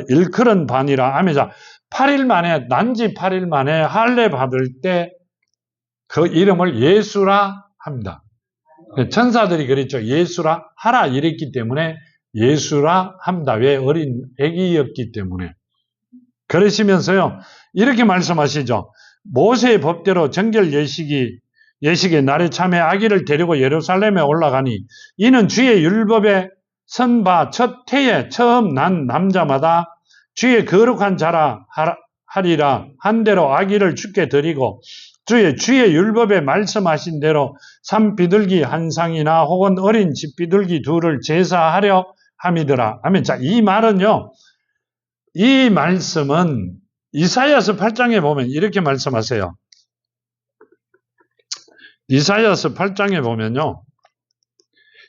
일컬은 반이라 하면서 8일 만에 난지 8일 만에 할례 받을 때 그 이름을 예수라 합니다. 천사들이 그랬죠. 예수라 하라 이랬기 때문에 예수라 합니다. 왜? 어린 아기였기 때문에. 그러시면서요. 이렇게 말씀하시죠. 모세의 법대로 정결 예식의 날에 참에 아기를 데리고 예루살렘에 올라가니 이는 주의 율법에 선바 첫 해에 처음 난 남자마다 주의 거룩한 자라 하리라 한 대로 아기를 주께 드리고 주의 율법에 말씀하신 대로 산비둘기 한 쌍이나 혹은 어린 집비둘기 둘을 제사하려 함이더라 하면 자, 이 말은요. 이 말씀은 이사야서 8장에 보면 이렇게 말씀하세요. 이사야서 8장에 보면요.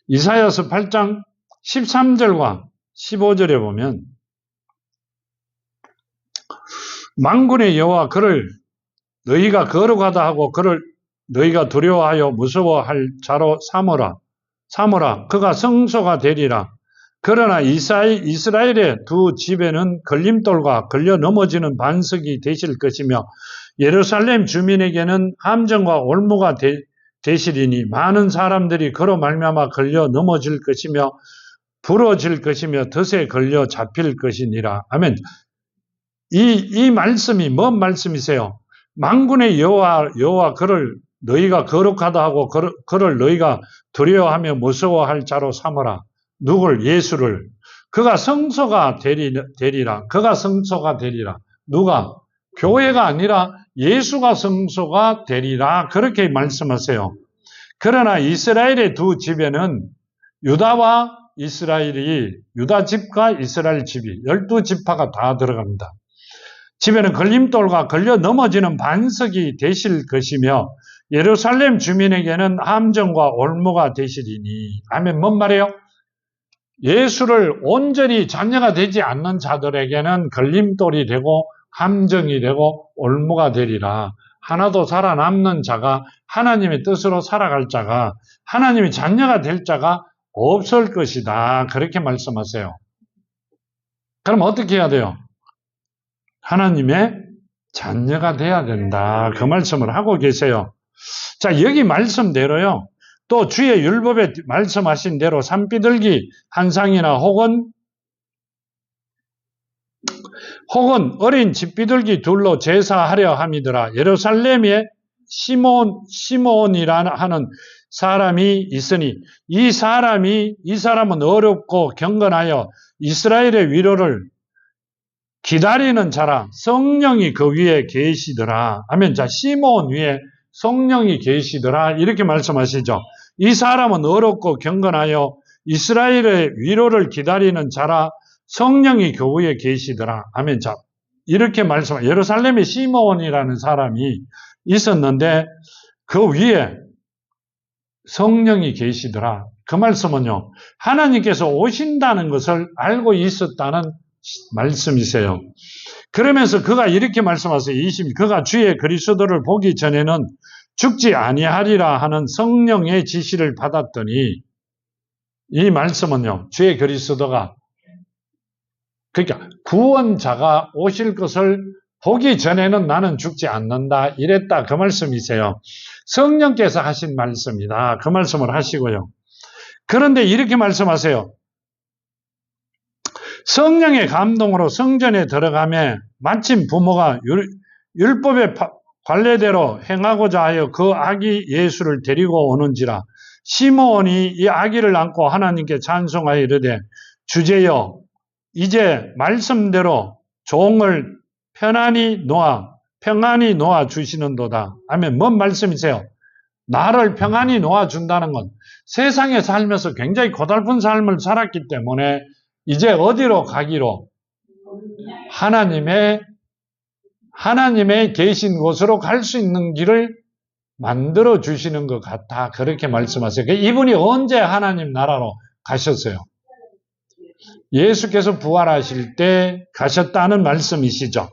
이사야서 8장 13절과 15절에 보면 만군의 여호와 그를 너희가 거룩하다 하고 그를 너희가 두려워하여 무서워할 자로 삼으라. 그가 성소가 되리라. 그러나 이스라엘의 두 집에는 걸림돌과 걸려 넘어지는 반석이 되실 것이며 예루살렘 주민에게는 함정과 올무가 되시리니 많은 사람들이 그로 말미암아 걸려 넘어질 것이며 부러질 것이며 덫에 걸려 잡힐 것이니라. 아멘. 이 말씀이 뭔 말씀이세요? 만군의 여호와 그를 너희가 거룩하다 하고 그를 너희가 두려워하며 무서워할 자로 삼으라. 누굴? 예수를. 그가 성소가 되리라. 그가 성소가 되리라. 누가? 교회가 아니라 예수가 성소가 되리라. 그렇게 말씀하세요. 그러나 이스라엘의 두 집에는 유다와 유다 집과 이스라엘 집이 12지파가 다 들어갑니다. 집에는 걸림돌과 걸려 넘어지는 반석이 되실 것이며 예루살렘 주민에게는 함정과 올무가 되시리니. 아멘. 뭔 말이에요? 예수를 온전히 자녀가 되지 않는 자들에게는 걸림돌이 되고 함정이 되고 올무가 되리라. 하나도 살아남는 자가, 하나님의 뜻으로 살아갈 자가, 하나님의 자녀가 될 자가 없을 것이다. 그렇게 말씀하세요. 그럼 어떻게 해야 돼요? 하나님의 자녀가 돼야 된다. 그 말씀을 하고 계세요. 자, 여기 말씀대로요. 또 주의 율법에 말씀하신 대로 산비둘기 한 쌍이나 혹은 어린 집비둘기 둘로 제사하려 함이더라. 예루살렘에 시몬이라 하는 사람이 있으니 이 사람은 어렵고 경건하여 이스라엘의 위로를 기다리는 자라. 성령이 그 위에 계시더라. 하면 자, 시몬 위에 성령이 계시더라. 이렇게 말씀하시죠. 이 사람은 어렵고 경건하여 이스라엘의 위로를 기다리는 자라. 성령이 그 위에 계시더라. 하면 자, 이렇게 말씀하시죠. 예루살렘에 시몬이라는 사람이 있었는데 그 위에 성령이 계시더라. 그 말씀은요, 하나님께서 오신다는 것을 알고 있었다는 말씀이세요. 그러면서 그가 이렇게 말씀하세요. 그가 주의 그리스도를 보기 전에는 죽지 아니하리라 하는 성령의 지시를 받았더니, 이 말씀은요, 주의 그리스도가, 그러니까 구원자가 오실 것을 보기 전에는 나는 죽지 않는다 이랬다. 그 말씀이세요. 성령께서 하신 말씀이다. 그 말씀을 하시고요. 그런데 이렇게 말씀하세요. 성령의 감동으로 성전에 들어가며 마침 부모가 율법의 관례대로 행하고자 하여 그 아기 예수를 데리고 오는지라. 시므온이 이 아기를 안고 하나님께 찬송하여 이르되 주제여 이제 말씀대로 종을 평안히 놓아 주시는도다. 하면 뭔 말씀이세요? 나를 평안히 놓아 준다는 건 세상에 살면서 굉장히 고달픈 삶을 살았기 때문에 이제 어디로 가기로? 하나님의 계신 곳으로 갈 수 있는 길을 만들어 주시는 것 같다. 그렇게 말씀하세요. 이분이 언제 하나님 나라로 가셨어요? 예수께서 부활하실 때 가셨다는 말씀이시죠.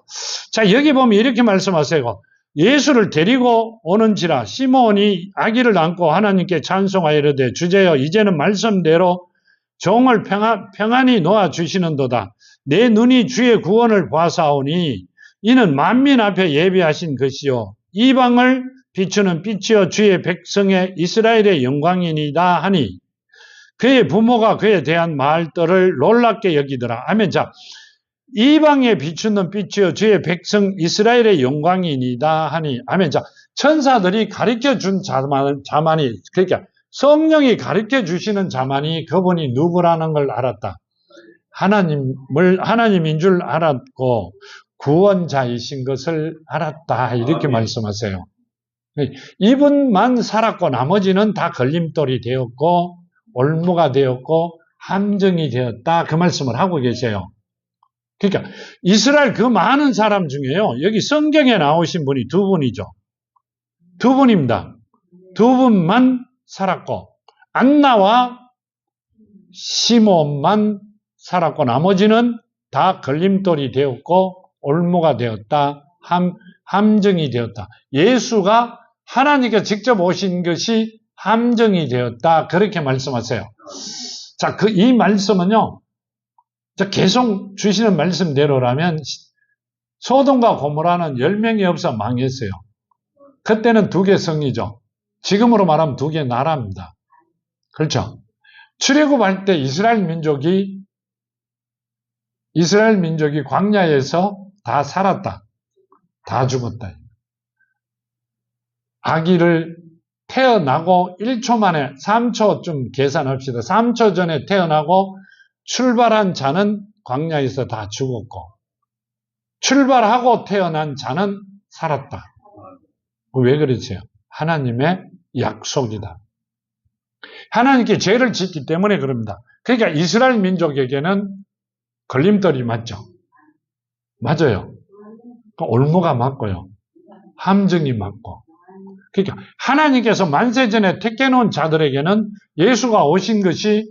자, 여기 보면 이렇게 말씀하세요. 예수를 데리고 오는지라. 시므온이 아기를 안고 하나님께 찬송하여 이르되 주제여 이제는 말씀대로 종을 평안히 놓아 주시는도다. 내 눈이 주의 구원을 보아사오니 이는 만민 앞에 예비하신 것이요 이방을 비추는 빛이요 주의 백성의 이스라엘의 영광이니이다 하니 그의 부모가 그에 대한 말들을 놀랍게 여기더라. 하면 자, 이방에 비추는 빛이요 주의 백성 이스라엘의 영광이니이다 하니 하면 자, 천사들이 가르쳐 준 자만이, 그러니까 성령이 가르쳐 주시는 자만이 그분이 누구라는 걸 알았다. 하나님인 줄 알았고 구원자이신 것을 알았다. 이렇게 말씀하세요. 이분만 살았고 나머지는 다 걸림돌이 되었고 올무가 되었고 함정이 되었다. 그 말씀을 하고 계세요. 그러니까 이스라엘 그 많은 사람 중에요. 여기 성경에 나오신 분이 두 분이죠. 두 분입니다. 두 분만 살았고 안나와 시몬만 살았고 나머지는 다 걸림돌이 되었고 올무가 되었다. 함정이 되었다. 예수가 하나님께 직접 오신 것이 함정이 되었다. 그렇게 말씀하세요. 자, 이 말씀은요. 계속 주시는 말씀대로라면 소돔과 고모라는 10명이 없어 망했어요. 그때는 2개 성이죠. 지금으로 말하면 2개 나라입니다. 그렇죠? 출애굽할 때 이스라엘 민족이 광야에서 다 살았다. 다 죽었다. 아기를 태어나고 1초 만에 3초쯤 계산합시다. 3초 전에 태어나고 출발한 자는 광야에서 다 죽었고 출발하고 태어난 자는 살았다. 왜 그러지요? 하나님의 약속이다. 하나님께 죄를 짓기 때문에 그럽니다. 그러니까 이스라엘 민족에게는 걸림돌이 맞죠? 맞아요. 올무가 맞고요. 함정이 맞고. 그러니까 하나님께서 만세전에 택해놓은 자들에게는 예수가 오신 것이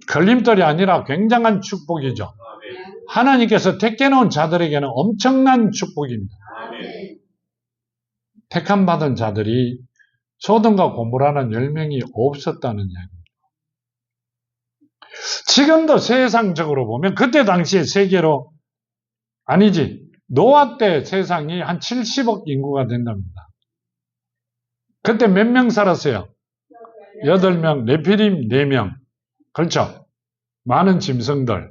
걸림돌이 아니라 굉장한 축복이죠. 하나님께서 택해놓은 자들에게는 엄청난 축복입니다. 택함받은 자들이 소돔과 고모라는 10명이 없었다는 이야기입니다. 지금도 세상적으로 보면 그때 당시에 세계로 아니지 노아 때 세상이 한 70억 인구가 된답니다. 그때 몇 명 살았어요? 8명, 네피림 4명. 그렇죠? 많은 짐승들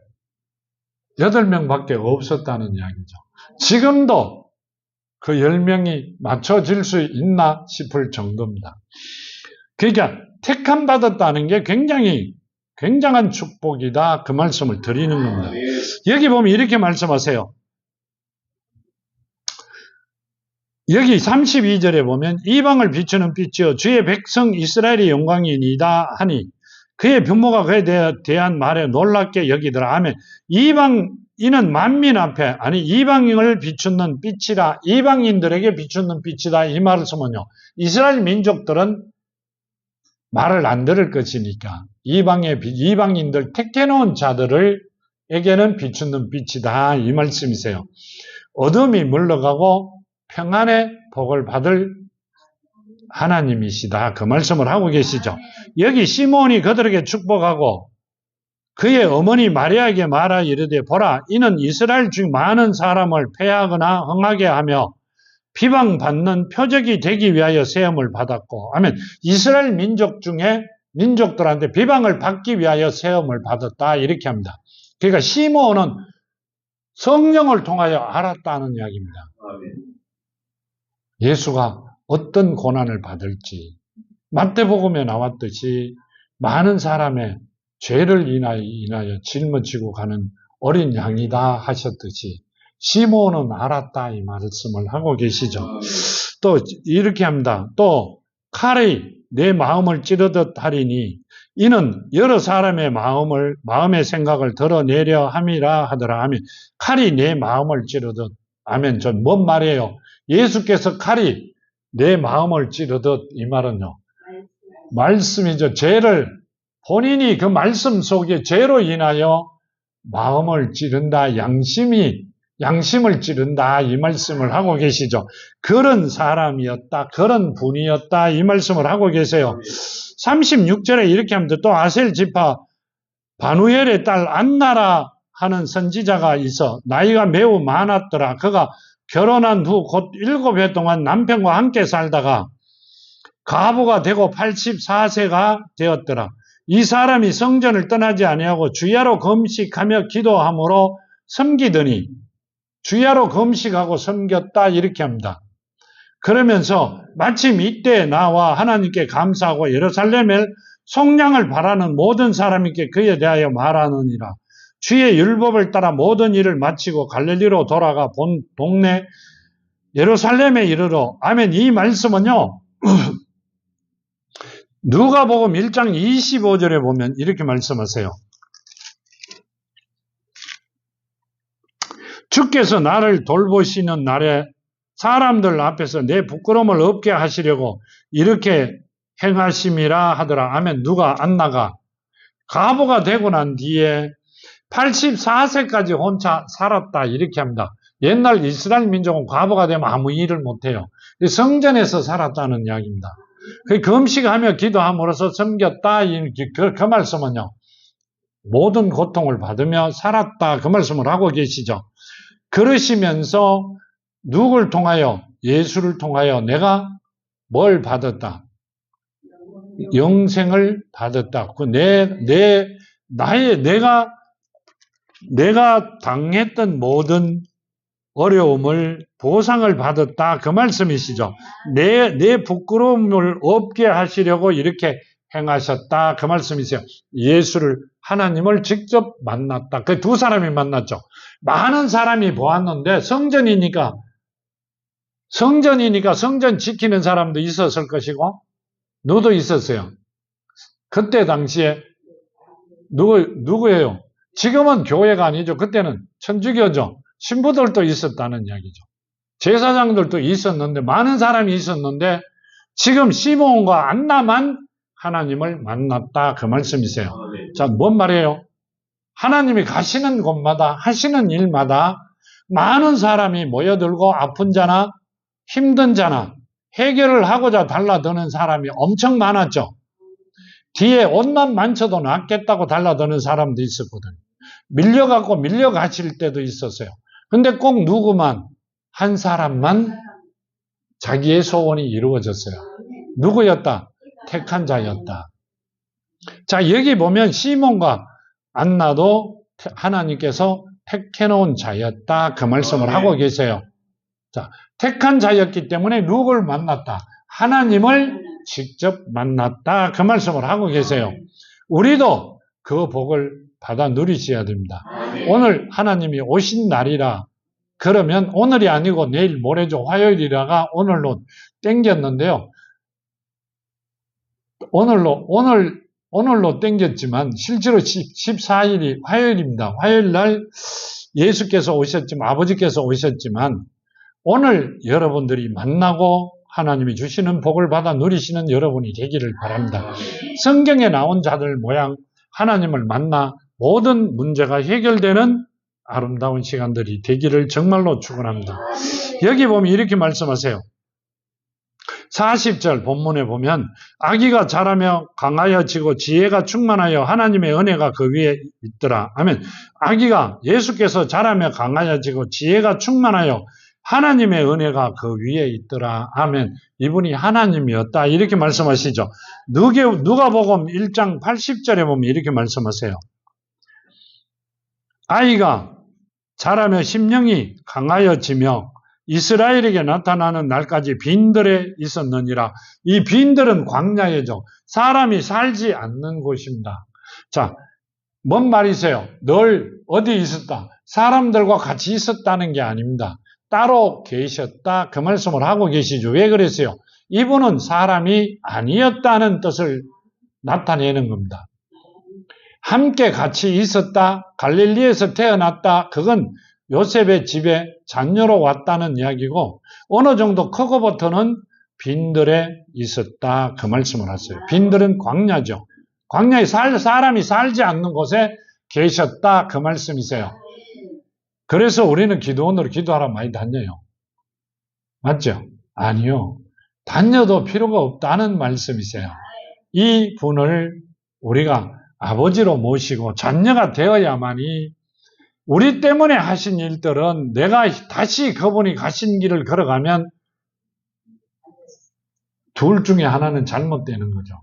8명밖에 없었다는 이야기죠. 지금도 그 10명이 맞춰질 수 있나 싶을 정도입니다. 그러니까 택함받았다는 게 굉장한 축복이다, 그 말씀을 드리는 겁니다. 여기 보면 이렇게 말씀하세요. 여기 32절에 보면 이방을 비추는 빛이요 주의 백성 이스라엘의 영광이니이다 하니 그의 부모가 그에 대한 말에 놀랍게 여기더라. 아멘. 이는 만민 앞에, 아니 이방인을 비추는 빛이라, 이방인들에게 비추는 빛이다, 이 말씀은요, 이스라엘 민족들은 말을 안 들을 것이니까 이방인들 택해놓은 자들에게는 비추는 빛이다, 이 말씀이세요. 어둠이 물러가고 평안의 복을 받을 하나님이시다, 그 말씀을 하고 계시죠. 여기 시몬이 그들에게 축복하고 그의 어머니 마리아에게 말하 이르되 보라, 이는 이스라엘 중 많은 사람을 패하거나 흥하게 하며 비방받는 표적이 되기 위하여 세움을 받았고, 아멘. 이스라엘 민족 중에 민족들한테 비방을 받기 위하여 세움을 받았다, 이렇게 합니다. 그러니까 시몬은 성령을 통하여 알았다는 이야기입니다. 예수가 어떤 고난을 받을지, 마태복음에 나왔듯이 많은 사람의 죄를 인하여 짊어지고 가는 어린 양이다 하셨듯이 시몬은 알았다, 이 말씀을 하고 계시죠. 또 이렇게 합니다. 또 칼이 내 마음을 찌르듯 하리니 이는 여러 사람의 마음의 생각을 드러내려 함이라 하더라. 아멘. 칼이 내 마음을 찌르듯. 아멘. 전 뭔 말이에요? 예수께서 칼이 내 마음을 찌르듯, 이 말은요, 말씀이죠. 죄를 본인이 그 말씀 속에 죄로 인하여 마음을 찌른다, 양심을 찌른다, 이 말씀을 하고 계시죠. 그런 사람이었다, 그런 분이었다, 이 말씀을 하고 계세요. 36절에 이렇게 합니다. 또 아셀 지파 바누엘의 딸 안나라 하는 선지자가 있어 나이가 매우 많았더라. 그가 결혼한 후 곧 7해 동안 남편과 함께 살다가 과부가 되고 84세가 되었더라. 이 사람이 성전을 떠나지 아니하고 주야로 금식하며 기도함으로 섬기더니, 주야로 금식하고 섬겼다, 이렇게 합니다. 그러면서 마침 이때 나와 하나님께 감사하고 예루살렘에 속량을 바라는 모든 사람에게 그에 대하여 말하느니라. 주의 율법을 따라 모든 일을 마치고 갈릴리로 돌아가 본 동네 예루살렘에 이르러. 아멘. 이 말씀은요, 누가복음 1장 25절에 보면 이렇게 말씀하세요. 주께서 나를 돌보시는 날에 사람들 앞에서 내 부끄러움을 없게 하시려고 이렇게 행하심이라 하더라. 아멘. 누가 안나가 과부가 되고 난 뒤에 84세까지 혼자 살았다, 이렇게 합니다. 옛날 이스라엘 민족은 과부가 되면 아무 일을 못해요. 성전에서 살았다는 이야기입니다. 그 금식하며 기도함으로써 섬겼다, 그 말씀은요, 모든 고통을 받으며 살았다, 그 말씀을 하고 계시죠. 그러시면서 누굴 통하여? 예수를 통하여 내가 뭘 받았다? 영생을 받았다. 내가 당했던 모든 어려움을 보상을 받았다, 그 말씀이시죠. 내 부끄러움을 없게 하시려고 이렇게 행하셨다, 그 말씀이세요. 예수를, 하나님을 직접 만났다. 그 두 사람이 만났죠. 많은 사람이 보았는데 성전이니까 성전 지키는 사람도 있었을 것이고 너도 있었어요. 그때 당시에 누구예요? 지금은 교회가 아니죠. 그때는 천주교죠. 신부들도 있었다는 이야기죠. 제사장들도 있었는데, 많은 사람이 있었는데 지금 시몬과 안나만 하나님을 만났다, 그 말씀이세요. 자, 뭔 말이에요? 하나님이 가시는 곳마다 하시는 일마다 많은 사람이 모여들고 아픈 자나 힘든 자나 해결을 하고자 달라드는 사람이 엄청 많았죠. 뒤에 옷만 만져도 낫겠다고 달라드는 사람도 있었거든요. 밀려갖고 밀려가실 때도 있었어요. 근데 꼭 누구만, 한 사람만 자기의 소원이 이루어졌어요. 누구였다? 택한 자였다. 자, 여기 보면 시몬과 안나도 하나님께서 택해놓은 자였다. 그 말씀을 하고 계세요. 자, 택한 자였기 때문에 누구를 만났다? 하나님을 직접 만났다. 그 말씀을 하고 계세요. 우리도 그 복을 받아 누리셔야 됩니다. 오늘 하나님이 오신 날이라 그러면 오늘이 아니고 내일 모레죠. 화요일이라가 오늘로 땡겼는데요. 오늘로 땡겼지만 실제로 14일이 화요일입니다. 화요일 날 예수께서 오셨지만, 아버지께서 오셨지만 오늘 여러분들이 만나고 하나님이 주시는 복을 받아 누리시는 여러분이 되기를 바랍니다. 성경에 나온 자들 모양 하나님을 만나 모든 문제가 해결되는 아름다운 시간들이 되기를 정말로 축원합니다. 여기 보면 이렇게 말씀하세요. 40절 본문에 보면 아기가 자라며 강하여지고 지혜가 충만하여 하나님의 은혜가 그 위에 있더라 하면, 아기가 예수께서 자라며 강하여지고 지혜가 충만하여 하나님의 은혜가 그 위에 있더라 하면 이분이 하나님이었다 이렇게 말씀하시죠. 누가복음 1장 80절에 보면 이렇게 말씀하세요. 아이가 자라며 심령이 강하여지며 이스라엘에게 나타나는 날까지 빈들에 있었느니라. 이 빈들은 광야예죠. 사람이 살지 않는 곳입니다. 자, 뭔 말이세요? 늘 어디 있었다? 사람들과 같이 있었다는 게 아닙니다. 따로 계셨다. 그 말씀을 하고 계시죠. 왜 그랬어요? 이분은 사람이 아니었다는 뜻을 나타내는 겁니다. 함께 같이 있었다. 갈릴리에서 태어났다. 그건 요셉의 집에 자녀로 왔다는 이야기고, 어느 정도 크고부터는 빈들에 있었다. 그 말씀을 하세요. 빈들은 광야죠. 광야에 사람이 살지 않는 곳에 계셨다. 그 말씀이세요. 그래서 우리는 기도원으로 기도하라 많이 다녀요. 맞죠? 아니요. 다녀도 필요가 없다는 말씀이세요. 이 분을 우리가 아버지로 모시고 자녀가 되어야만이, 우리 때문에 하신 일들은 내가 다시 그분이 가신 길을 걸어가면 둘 중에 하나는 잘못되는 거죠.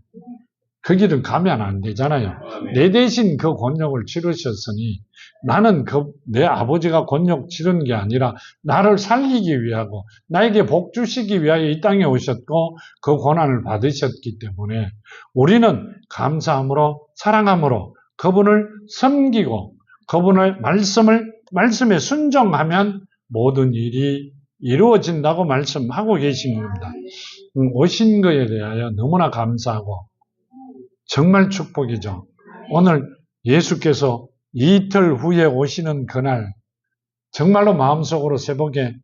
그 길을 가면 안 되잖아요. 내 대신 그 곤욕을 치르셨으니 나는 내 아버지가 곤욕 치른 게 아니라 나를 살리기 위하고 나에게 복 주시기 위하여 이 땅에 오셨고 그 고난을 받으셨기 때문에 우리는 감사함으로 사랑함으로 그분을 섬기고 그분의 말씀에 순종하면 모든 일이 이루어진다고 말씀하고 계신 겁니다. 오신 것에 대하여 너무나 감사하고 정말 축복이죠. 오늘 예수께서 이틀 후에 오시는 그날 정말로 마음속으로 새벽에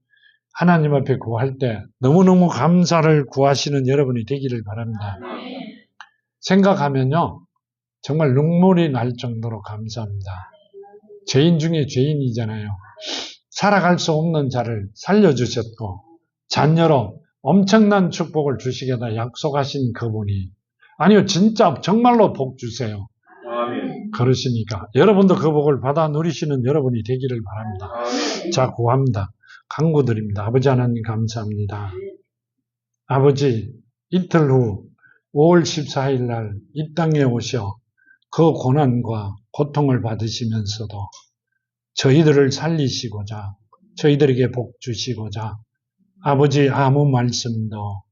하나님 앞에 구할 때 너무너무 감사를 구하시는 여러분이 되기를 바랍니다. 생각하면요 정말 눈물이 날 정도로 감사합니다. 죄인 중에 죄인이잖아요. 살아갈 수 없는 자를 살려주셨고 자녀로 엄청난 축복을 주시겠다 약속하신 그분이, 아니요 진짜 정말로 복 주세요. 아멘. 그러시니까 여러분도 그 복을 받아 누리시는 여러분이 되기를 바랍니다. 아멘. 자, 구합니다. 간구드립니다. 아버지 하나님 감사합니다. 아버지, 이틀 후 5월 14일 날 이 땅에 오셔 그 고난과 고통을 받으시면서도 저희들을 살리시고자, 저희들에게 복 주시고자 아버지 아무 말씀도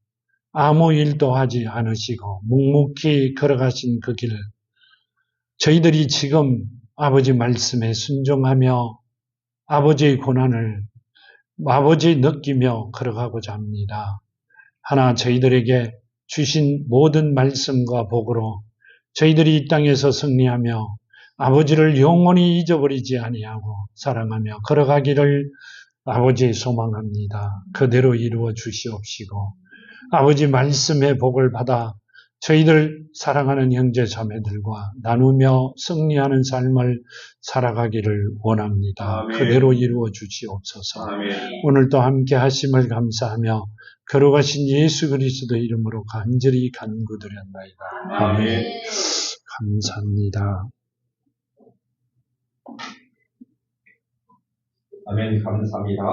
아무 일도 하지 않으시고 묵묵히 걸어가신 그 길, 저희들이 지금 아버지 말씀에 순종하며 아버지의 고난을 아버지 느끼며 걸어가고자 합니다. 하나 저희들에게 주신 모든 말씀과 복으로 저희들이 이 땅에서 승리하며 아버지를 영원히 잊어버리지 아니하고 사랑하며 걸어가기를 아버지 소망합니다. 그대로 이루어 주시옵시고 아버지 말씀의 복을 받아 저희들 사랑하는 형제 자매들과 나누며 승리하는 삶을 살아가기를 원합니다. 아멘. 그대로 이루어 주시옵소서. 아멘. 오늘도 함께 하심을 감사하며 걸어가신 예수 그리스도 이름으로 간절히 간구드렸나이다. 아멘. 감사합니다. 아멘. 감사합니다.